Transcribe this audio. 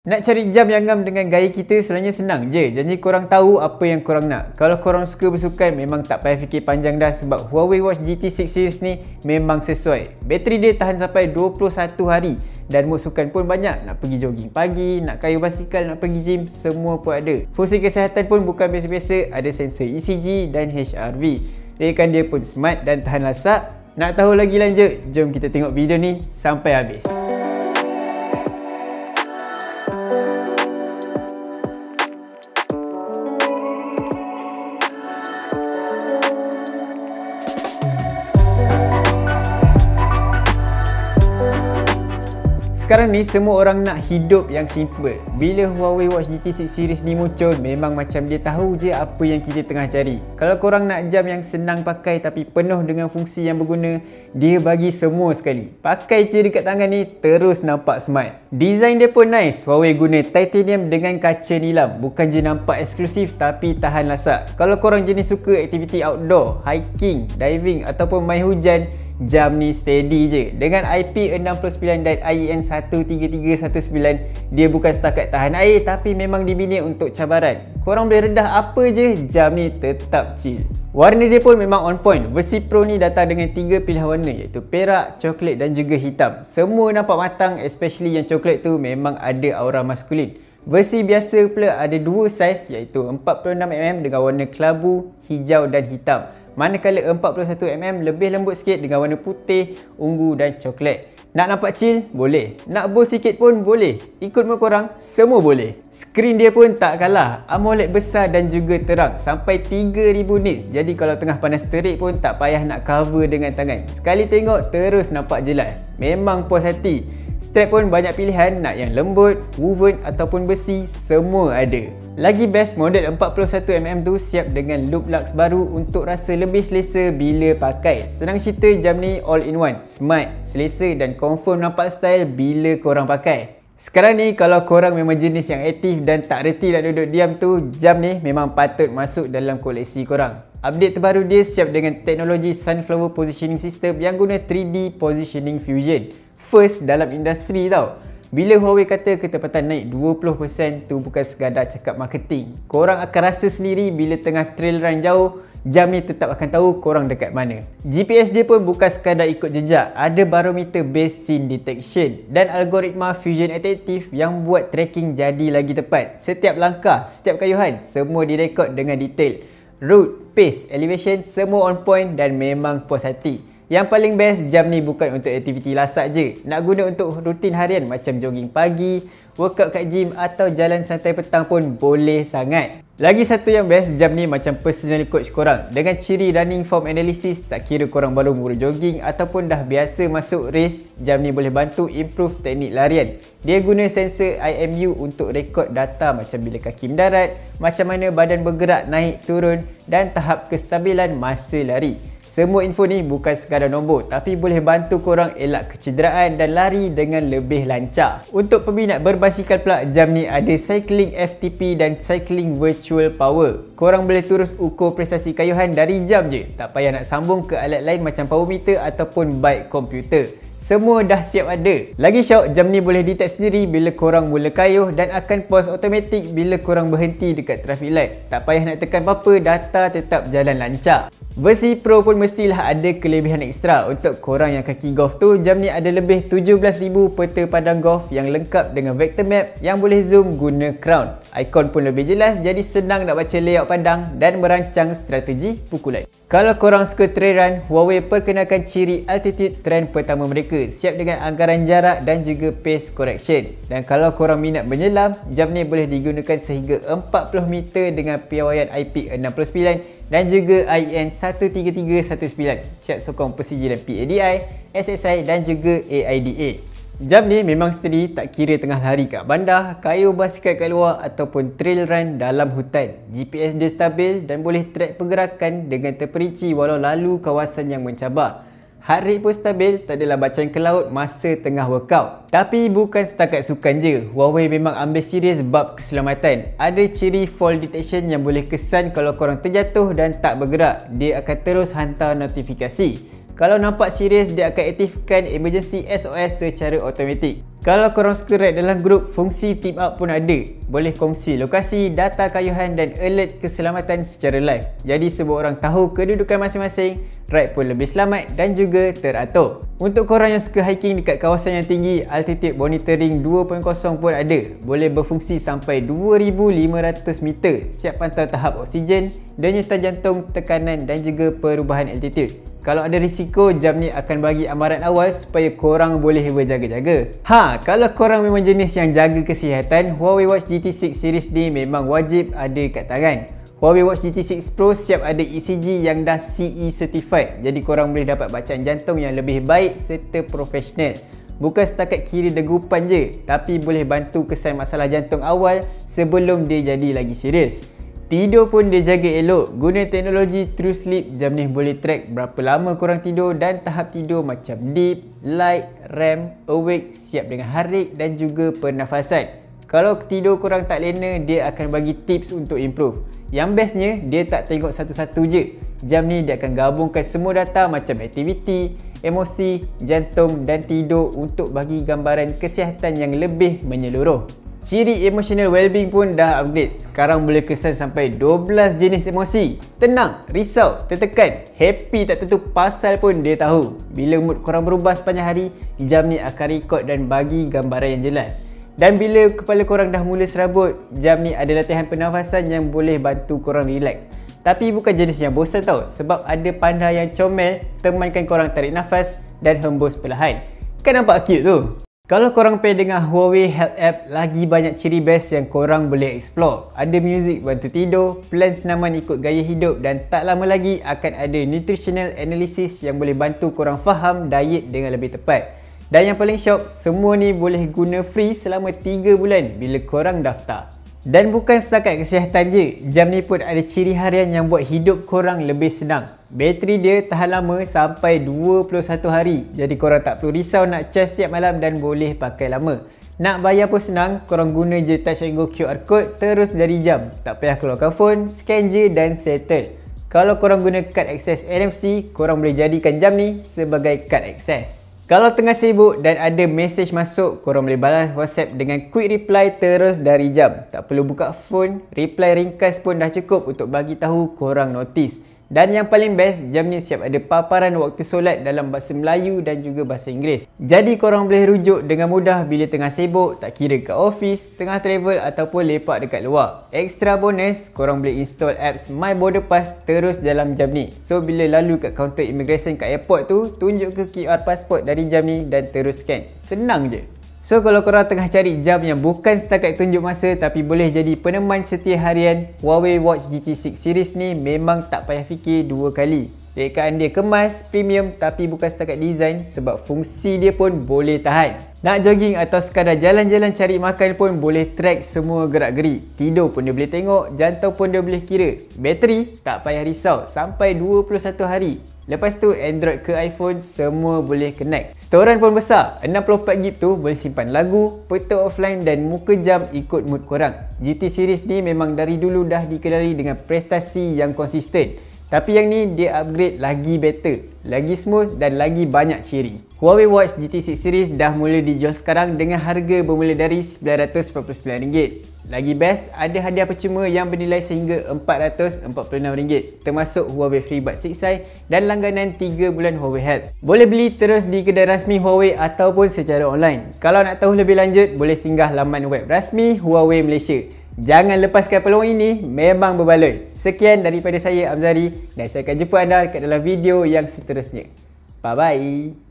Nak cari jam yang ngam dengan gaya kita sebenarnya senang je. Janji korang tahu apa yang korang nak. Kalau korang suka bersukan, memang tak payah fikir panjang dah sebab Huawei Watch GT6 series ni memang sesuai. Bateri dia tahan sampai 21 hari dan mod sukan pun banyak. Nak pergi jogging pagi, nak kayuh basikal, nak pergi gym, semua pun ada. Fungsi kesihatan pun bukan biasa-biasa, ada sensor ECG dan HRV. Rekan dia pun smart dan tahan lasak. Nak tahu lagi lanjut? Jom kita tengok video ni sampai habis. Sekarang ni semua orang nak hidup yang simple. Bila Huawei Watch GT6 series ni muncul, memang macam dia tahu je apa yang kita tengah cari. Kalau korang nak jam yang senang pakai tapi penuh dengan fungsi yang berguna, dia bagi semua sekali. Pakai je dekat tangan ni, terus nampak smart. Design dia pun nice. Huawei guna titanium dengan kaca nilam. Bukan je nampak eksklusif tapi tahan lasak. Kalau korang jenis suka aktiviti outdoor, hiking, diving ataupun main hujan, jam ni steady je. Dengan IP69 dan IEN 13319, dia bukan setakat tahan air tapi memang dibina untuk cabaran. Korang boleh redah apa je, jam ni tetap chill. Warna dia pun memang on point. Versi Pro ni datang dengan 3 pilihan warna iaitu perak, coklat dan juga hitam. Semua nampak matang, especially yang coklat tu memang ada aura maskulin. Versi biasa pula ada 2 saiz iaitu 46mm dengan warna kelabu, hijau dan hitam. Manakala 41mm lebih lembut sikit dengan warna putih, ungu dan coklat. Nak nampak chill? Boleh. Nak bold sikit pun boleh. Ikut mood korang, semua boleh. Skrin dia pun tak kalah. AMOLED besar dan juga terang. Sampai 3000 nits. Jadi kalau tengah panas terik pun tak payah nak cover dengan tangan. Sekali tengok terus nampak jelas. Memang puas hati. Strap pun banyak pilihan, nak yang lembut, woven ataupun besi, semua ada. Lagi best, model 41mm tu siap dengan loop lux baru untuk rasa lebih selesa bila pakai. Senang cerita, jam ni all in one, smart, selesa dan confirm nampak style bila korang pakai. Sekarang ni kalau korang memang jenis yang aktif dan tak reti nak duduk diam tu, jam ni memang patut masuk dalam koleksi korang. Update terbaru dia siap dengan teknologi Sunflower Positioning System yang guna 3D Positioning Fusion. First dalam industri tau. Bila Huawei kata ketepatan naik 20% tu bukan sekadar cakap marketing. Korang akan rasa sendiri bila tengah trail run jauh, jam ni tetap akan tahu korang dekat mana. GPS dia pun bukan sekadar ikut jejak. Ada barometer based scene detection dan algoritma Fusion Adaptive yang buat tracking jadi lagi tepat. Setiap langkah, setiap kayuhan, semua direkod dengan detail. Route, pace, elevation, semua on point dan memang puas hati. Yang paling best, jam ni bukan untuk aktiviti lasak je. Nak guna untuk rutin harian macam jogging pagi, workout kat gym atau jalan santai petang pun boleh sangat. Lagi satu yang best, jam ni macam personal coach korang. Dengan ciri running form analysis, tak kira korang baru mula jogging ataupun dah biasa masuk race, jam ni boleh bantu improve teknik larian. Dia guna sensor IMU untuk rekod data macam bila kaki mendarat, macam mana badan bergerak naik turun dan tahap kestabilan masa lari. Semua info ni bukan sekadar nombor tapi boleh bantu korang elak kecederaan dan lari dengan lebih lancar. Untuk peminat berbasikal pula, jam ni ada Cycling FTP dan Cycling Virtual Power. Korang boleh terus ukur prestasi kayuhan dari jam je. Tak payah nak sambung ke alat lain macam power meter ataupun bike komputer. Semua dah siap ada. Lagi syok, jam ni boleh detect sendiri bila korang mula kayuh dan akan pause automatic bila korang berhenti dekat traffic light. Tak payah nak tekan apa-apa, data tetap jalan lancar. Versi Pro pun mestilah ada kelebihan ekstra. Untuk korang yang kaki golf tu, jam ni ada lebih 17,000 peta padang golf yang lengkap dengan vector map yang boleh zoom guna crown. Ikon pun lebih jelas, jadi senang nak baca layout padang dan merancang strategi pukulan. Kalau korang suka trail run, Huawei perkenalkan ciri altitude trend pertama mereka, siap dengan anggaran jarak dan juga pace correction. Dan kalau korang minat menyelam, jam ni boleh digunakan sehingga 40 meter dengan piawaian IP69 dan juga IEN 13319. Siap sokong persijilan PADI, SSI dan juga AIDA. Jam ni memang steady, tak kira tengah lari kat bandar, kayuh basikal kat luar ataupun trail run dalam hutan. GPS dia stabil dan boleh track pergerakan dengan terperinci walau lalu kawasan yang mencabar. Heart rate pun stabil, tak adalah bacaan ke laut masa tengah workout. Tapi bukan setakat sukan je, Huawei memang ambil serius bab keselamatan. Ada ciri fall detection yang boleh kesan kalau korang terjatuh dan tak bergerak. Dia akan terus hantar notifikasi. Kalau nampak serius, dia akan aktifkan emergency SOS secara automatik. Kalau korang suka raid dalam grup, fungsi team up pun ada. Boleh kongsi lokasi, data kayuhan dan alert keselamatan secara live. Jadi semua orang tahu kedudukan masing-masing, raid pun lebih selamat dan juga teratur. Untuk korang yang suka hiking dekat kawasan yang tinggi, altitude monitoring 2.0 pun ada. Boleh berfungsi sampai 2500 meter, siap pantau tahap oksigen, denyutan jantung, tekanan dan juga perubahan altitude. Kalau ada risiko, jam ni akan bagi amaran awal supaya korang boleh berjaga-jaga. Kalau korang memang jenis yang jaga kesihatan, Huawei Watch GT6 series ni memang wajib ada kat tangan. Huawei Watch GT6 Pro siap ada ECG yang dah CE certified. Jadi korang boleh dapat bacaan jantung yang lebih baik serta profesional. Bukan setakat kira degupan je, tapi boleh bantu kesan masalah jantung awal sebelum dia jadi lagi serius. Tidur pun dia jaga elok. Guna teknologi True Sleep, jam ni boleh track berapa lama korang tidur dan tahap tidur macam deep, light, REM, awake, siap dengan heart rate dan juga pernafasan. Kalau tidur korang tak lena, dia akan bagi tips untuk improve. Yang bestnya, dia tak tengok satu-satu je. Jam ni dia akan gabungkan semua data macam aktiviti, emosi, jantung dan tidur untuk bagi gambaran kesihatan yang lebih menyeluruh. Ciri emotional well-being pun dah upgrade. Sekarang boleh kesan sampai 12 jenis emosi. Tenang, risau, tertekan, happy tak tentu pasal pun dia tahu. Bila mood korang berubah sepanjang hari, jam ni akan rekod dan bagi gambaran yang jelas. Dan bila kepala korang dah mula serabut, jam ni ada latihan pernafasan yang boleh bantu korang relax. Tapi bukan jenis yang bosan tau, sebab ada panda yang comel temankan korang tarik nafas dan hembus perlahan. Kan nampak cute tu? Kalau korang pair dengan Huawei Health App, lagi banyak ciri best yang korang boleh explore. Ada music bantu tidur, plan senaman ikut gaya hidup dan tak lama lagi akan ada nutritional analysis yang boleh bantu korang faham diet dengan lebih tepat. Dan yang paling syok, semua ni boleh guna free selama 3 bulan bila korang daftar. Dan bukan setakat kesihatan je, jam ni pun ada ciri harian yang buat hidup korang lebih senang. Bateri dia tahan lama sampai 21 hari. Jadi korang tak perlu risau nak charge setiap malam dan boleh pakai lama. Nak bayar pun senang, korang guna je Touch and Go QR code terus dari jam. Tak payah keluarkan phone, scan je dan settle. Kalau korang guna kad akses NFC, korang boleh jadikan jam ni sebagai kad akses. Kalau tengah sibuk dan ada mesej masuk, korang boleh balas WhatsApp dengan quick reply terus dari jam. Tak perlu buka phone, reply ringkas pun dah cukup untuk bagi tahu korang notice. Dan yang paling best, jam ni siap ada paparan waktu solat dalam bahasa Melayu dan juga bahasa Inggeris. Jadi korang boleh rujuk dengan mudah bila tengah sibuk, tak kira kat office, tengah travel ataupun lepak dekat luar. Extra bonus, korang boleh install apps My Border Pass terus dalam jam ni. So bila lalu kat kaunter immigration kat airport tu, tunjuk ke QR passport dari jam ni dan terus scan. Senang je. So kalau korang tengah cari jam yang bukan setakat tunjuk masa tapi boleh jadi peneman setia harian, Huawei Watch GT6 series ni memang tak payah fikir dua kali. Rekaan dia kemas, premium tapi bukan setakat design sebab fungsi dia pun boleh tahan. Nak jogging atau sekadar jalan-jalan cari makan pun boleh track semua gerak-gerik. Tidur pun dia boleh tengok, jantung pun dia boleh kira. Bateri tak payah risau sampai 21 hari. Lepas tu Android ke iPhone semua boleh connect. Storan pun besar, 64GB tu boleh simpan lagu, peta offline dan muka jam ikut mood korang. GT series ni memang dari dulu dah dikenali dengan prestasi yang konsisten. Tapi yang ni dia upgrade lagi better, lagi smooth dan lagi banyak ciri. Huawei Watch GT6 series dah mula dijual sekarang dengan harga bermula dari RM949. Lagi best, ada hadiah percuma yang bernilai sehingga RM446, termasuk Huawei FreeBuds 6i dan langganan 3 bulan Huawei Health. Boleh beli terus di kedai rasmi Huawei ataupun secara online. Kalau nak tahu lebih lanjut, boleh singgah laman web rasmi Huawei Malaysia. Jangan lepaskan peluang ini, memang berbaloi. Sekian daripada saya Amzari dan saya akan jumpa anda kat dalam video yang seterusnya. Bye bye.